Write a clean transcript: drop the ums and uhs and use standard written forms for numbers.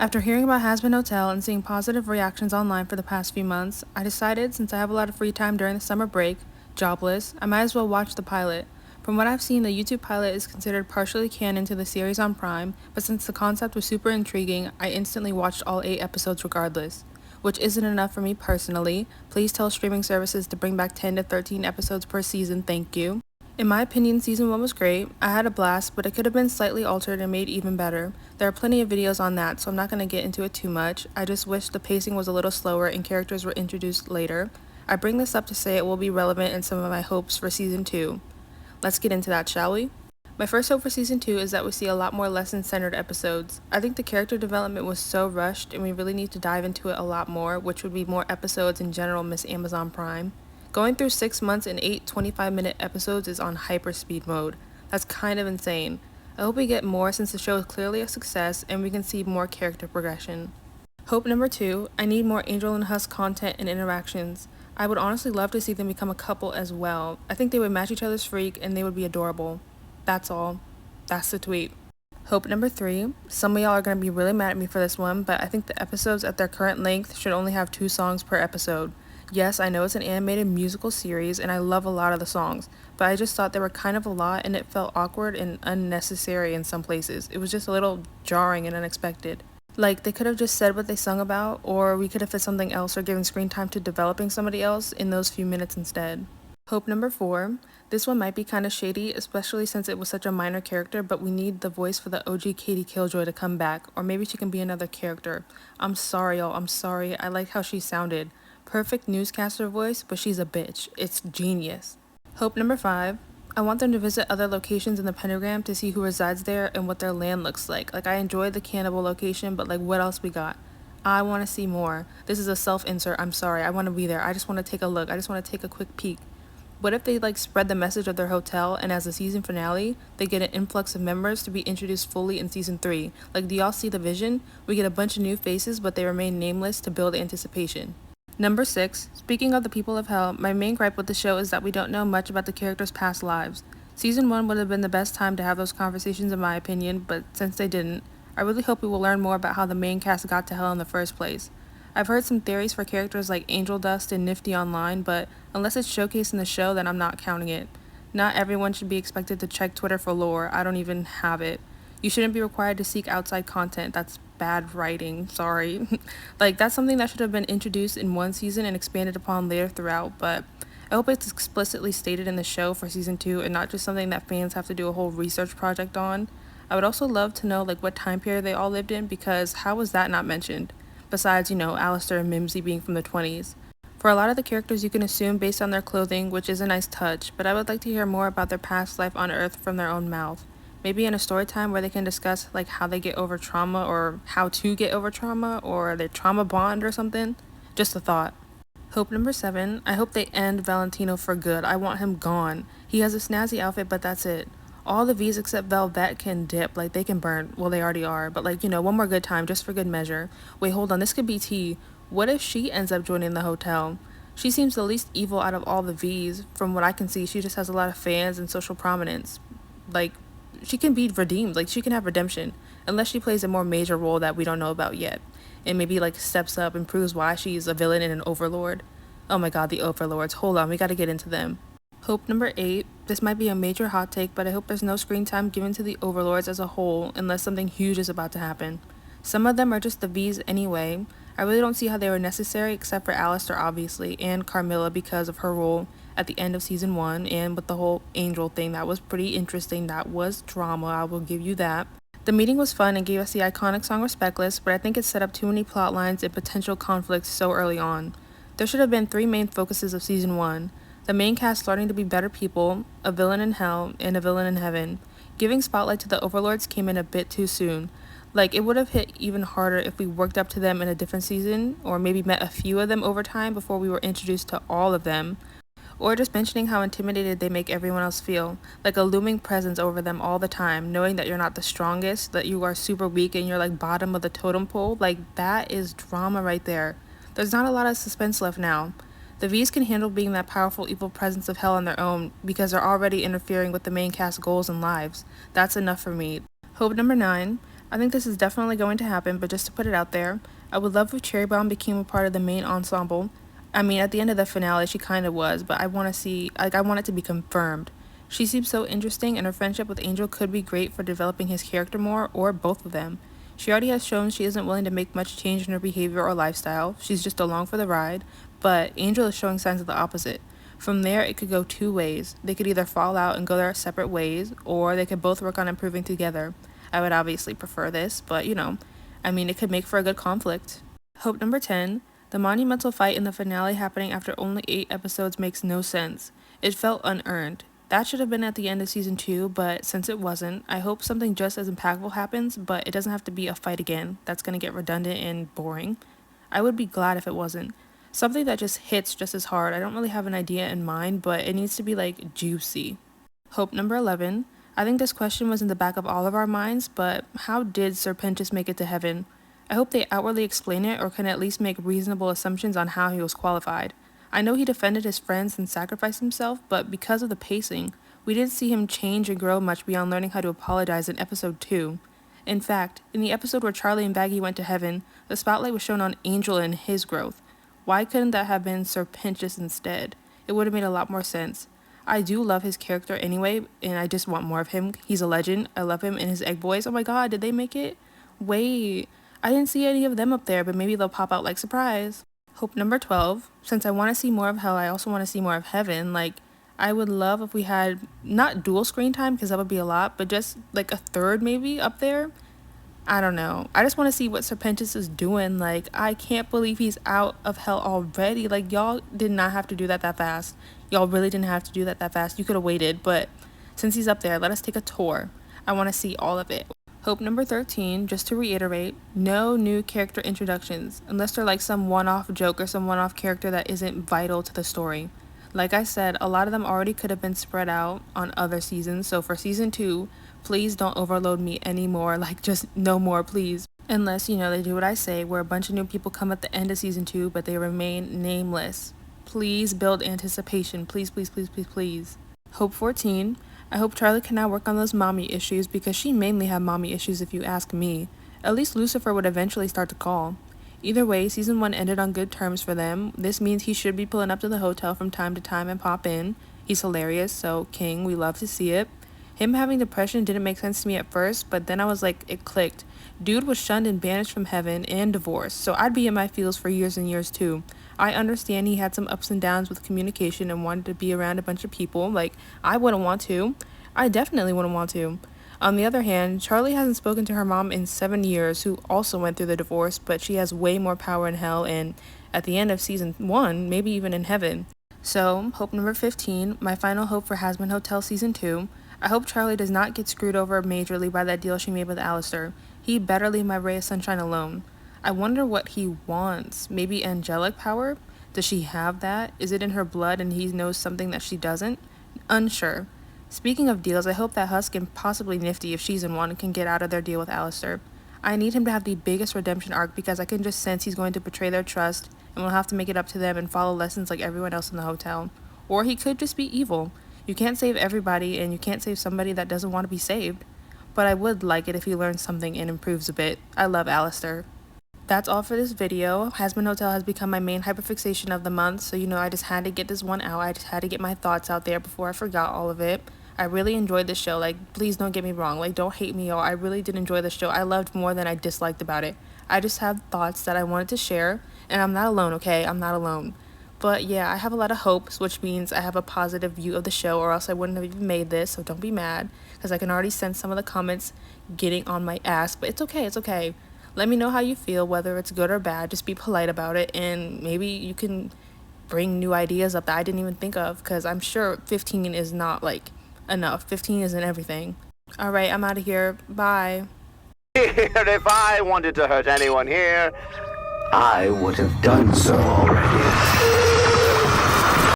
After hearing about Hazbin Hotel and seeing positive reactions online for the past few months, I decided since I have a lot of free time during the summer break, jobless, I might as well watch the pilot. From what I've seen, the YouTube pilot is considered partially canon to the series on Prime, but since the concept was super intriguing, I instantly watched all 8 episodes regardless. Which isn't enough for me personally. Please tell streaming services to bring back 10 to 13 episodes per season, thank you. In my opinion, season 1 was great. I had a blast, but it could have been slightly altered and made even better. There are plenty of videos on that, so I'm not going to get into it too much. I just wish the pacing was a little slower and characters were introduced later. I bring this up to say it will be relevant in some of my hopes for season 2. Let's get into that, shall we? My first hope for season 2 is that we see a lot more lesson-centered episodes. I think the character development was so rushed and we really need to dive into it a lot more, which would be more episodes in general, Miss Amazon Prime. Going through 6 months and 8 25-minute episodes is on hyperspeed mode. That's kind of insane. I hope we get more since the show is clearly a success and we can see more character progression. Hope number 2, I need more Angel and Husk content and interactions. I would honestly love to see them become a couple as well. I think they would match each other's freak and they would be adorable. That's all. That's the tweet. Hope number 3, some of y'all are going to be really mad at me for this one, but I think the episodes at their current length should only have 2 songs per episode. Yes, I know it's an animated musical series and I love a lot of the songs, but I just thought they were kind of a lot and it felt awkward and unnecessary in some places. It was just a little jarring and unexpected. Like, they could have just said what they sung about, or we could have fit something else or given screen time to developing somebody else in those few minutes instead. Hope number 4, this one might be kind of shady, especially since it was such a minor character, but we need the voice for the OG Katie Killjoy to come back, or maybe she can be another character. I'm sorry, y'all, I'm sorry, I like how she sounded. Perfect newscaster voice, but she's a bitch. It's genius. Hope number 5, I want them to visit other locations in the pentagram to see who resides there and what their land looks like. Like, I enjoyed the cannibal location, but like, what else we got? I want to see more. This is a self-insert, I'm sorry, I want to be there. I just want to take a look, I just want to take a quick peek. What if they like spread the message of their hotel and as a season finale, they get an influx of members to be introduced fully in season 3? Like, do y'all see the vision? We get a bunch of new faces, but they remain nameless to build anticipation. Number 6, speaking of the people of hell, my main gripe with the show is that we don't know much about the characters' past lives. Season 1 would have been the best time to have those conversations in my opinion, but since they didn't, I really hope we will learn more about how the main cast got to hell in the first place. I've heard some theories for characters like Angel Dust and Nifty online, but unless it's showcased in the show, then I'm not counting it. Not everyone should be expected to check Twitter for lore, I don't even have it. You shouldn't be required to seek outside content, that's bad writing, sorry. Like, that's something that should have been introduced in one season and expanded upon later throughout, but I hope it's explicitly stated in the show for season 2 and not just something that fans have to do a whole research project on. I would also love to know like what time period they all lived in, because how was that not mentioned? Besides, Alistair and Mimsy being from the 20s. For a lot of the characters you can assume based on their clothing, which is a nice touch, but I would like to hear more about their past life on Earth from their own mouth. Maybe in a story time where they can discuss like how they get over trauma or how to get over trauma or their trauma bond or something. Just a thought. Hope number 7, I hope they end Valentino for good. I want him gone. He has a snazzy outfit, but that's it. All the V's except Velvet can dip, like they can burn. Well, they already are, but like, one more good time, just for good measure. Wait, hold on, this could be T. What if she ends up joining the hotel? She seems the least evil out of all the V's. From what I can see, she just has a lot of fans and social prominence. Like, she can be redeemed, like she can have redemption, unless she plays a more major role that we don't know about yet, and maybe like steps up and proves why she's a villain and an overlord. Oh my god, the overlords, hold on, we gotta get into them. Hope number 8, this might be a major hot take, but I hope there's no screen time given to the overlords as a whole unless something huge is about to happen. Some of them are just the V's anyway. I really don't see how they were necessary except for Alistair obviously, and Carmilla because of her role at the end of season 1, and with the whole Angel thing. That was pretty interesting. That was drama, I will give you that. The meeting was fun and gave us the iconic song Respectless, but I think it set up too many plot lines and potential conflicts so early on. There should have been 3 main focuses of season 1. The main cast learning to be better people, a villain in hell, and a villain in heaven. Giving spotlight to the overlords came in a bit too soon. Like, it would have hit even harder if we worked up to them in a different season, or maybe met a few of them over time before we were introduced to all of them. Or just mentioning how intimidated they make everyone else feel, like a looming presence over them all the time, knowing that you're not the strongest, that you are super weak and you're like bottom of the totem pole. Like, that is drama right there. There's not a lot of suspense left now. The V's can handle being that powerful evil presence of hell on their own because they're already interfering with the main cast goals and lives. That's enough for me. Hope number 9, I think this is definitely going to happen, but just to put it out there, I would love if Cherry Bomb became a part of the main ensemble. I mean, at the end of the finale, she kind of was, but I want to see, I want it to be confirmed. She seems so interesting, and her friendship with Angel could be great for developing his character more, or both of them. She already has shown she isn't willing to make much change in her behavior or lifestyle, she's just along for the ride, but Angel is showing signs of the opposite. From there, it could go two ways. They could either fall out and go their separate ways, or they could both work on improving together. I would obviously prefer this, but I mean, it could make for a good conflict. Hope number 10. The monumental fight in the finale happening after only 8 episodes makes no sense. It felt unearned. That should have been at the end of season 2, but since it wasn't, I hope something just as impactful happens, but it doesn't have to be a fight again. That's going to get redundant and boring. I would be glad if it wasn't. Something that just hits just as hard. I don't really have an idea in mind, but it needs to be like juicy. Hope number 11. I think this question was in the back of all of our minds, but how did Serpentis make it to heaven? I hope they outwardly explain it or can at least make reasonable assumptions on how he was qualified. I know he defended his friends and sacrificed himself, but because of the pacing, we didn't see him change and grow much beyond learning how to apologize in episode 2. In fact, in the episode where Charlie and Baggy went to heaven, the spotlight was shown on Angel and his growth. Why couldn't that have been Serpentis instead? It would have made a lot more sense. I do love his character anyway, and I just want more of him. He's a legend. I love him and his Egg Boys. Oh my god, did they make it? Wait, I didn't see any of them up there, but maybe they'll pop out like surprise. Hope number 12. Since I want to see more of hell, I also want to see more of heaven. Like, I would love if we had not dual screen time, because that would be a lot, but just like a third maybe up there. I don't know. I just want to see what Serpentis is doing. Like, I can't believe he's out of hell already. Like, y'all did not have to do that fast. Y'all really didn't have to do that fast. You could have waited, but since he's up there, let us take a tour. I want to see all of it. Hope number 13, just to reiterate, no new character introductions, unless they're like some one-off joke or some one-off character that isn't vital to the story. Like I said, a lot of them already could have been spread out on other seasons, so for season 2, please don't overload me anymore, like just no more, please. Unless, they do what I say, where a bunch of new people come at the end of season 2, but they remain nameless. Please build anticipation, please, please, please, please, please. Hope 14, I hope Charlie can now work on those mommy issues, because she mainly had mommy issues if you ask me. At least Lucifer would eventually start to call. Either way, season 1 ended on good terms for them. This means he should be pulling up to the hotel from time to time and pop in. He's hilarious, so King, we love to see it. Him having depression didn't make sense to me at first, but then I was like, it clicked. Dude was shunned and banished from heaven and divorced, so I'd be in my feels for years and years too. I understand he had some ups and downs with communication and wanted to be around a bunch of people. Like, I wouldn't want to. I definitely wouldn't want to. On the other hand, Charlie hasn't spoken to her mom in 7 years, who also went through the divorce, but she has way more power in hell and, at the end of season 1, maybe even in heaven. So, hope number 15, my final hope for Hazbin Hotel season 2. I hope Charlie does not get screwed over majorly by that deal she made with Alistair. He better leave my ray of sunshine alone. I wonder what he wants. Maybe angelic power? Does she have that? Is it in her blood and he knows something that she doesn't? Unsure. Speaking of deals, I hope that Husk and possibly Nifty, if she's in one, can get out of their deal with Alistair. I need him to have the biggest redemption arc because I can just sense he's going to betray their trust and will have to make it up to them and follow lessons like everyone else in the hotel. Or he could just be evil. You can't save everybody and you can't save somebody that doesn't want to be saved. But I would like it if he learns something and improves a bit. I love Alistair. That's all for this video. Hazbin Hotel has become my main hyperfixation of the month, so I just had to get this one out. I just had to get my thoughts out there before I forgot all of it. I really enjoyed this show. Like, please don't get me wrong. Like, don't hate me, y'all. I really did enjoy the show. I loved more than I disliked about it. I just have thoughts that I wanted to share, and I'm not alone, okay? I'm not alone. But yeah, I have a lot of hopes, which means I have a positive view of the show, or else I wouldn't have even made this, so don't be mad, because I can already sense some of the comments getting on my ass, but it's okay, it's okay. Let me know how you feel, whether it's good or bad. Just be polite about it, and maybe you can bring new ideas up that I didn't even think of, because I'm sure 15 is not, enough. 15 isn't everything. Alright, I'm out of here. Bye. If I wanted to hurt anyone here, I would have done so.